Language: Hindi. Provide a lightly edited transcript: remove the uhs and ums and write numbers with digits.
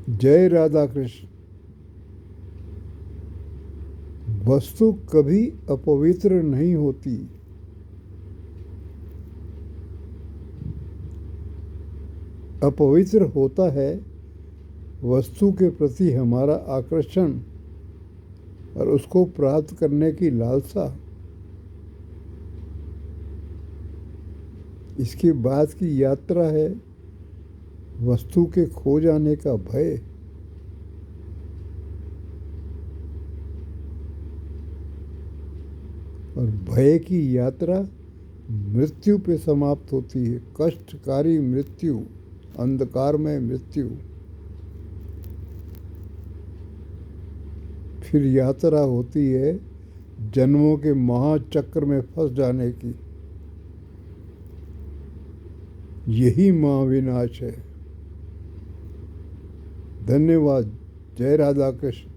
जय राधा कृष्ण। वस्तु कभी अपवित्र नहीं होती। अपवित्र होता है वस्तु के प्रति हमारा आकर्षण और उसको प्राप्त करने की लालसा। इसके बाद की यात्रा है वस्तु के खो जाने का भय। और भय की यात्रा मृत्यु पे समाप्त होती है, कष्टकारी मृत्यु, अंधकार में मृत्यु। फिर यात्रा होती है जन्मों के महाचक्र में फंस जाने की। यही महाविनाश है। धन्यवाद। जय राधा कृष्ण।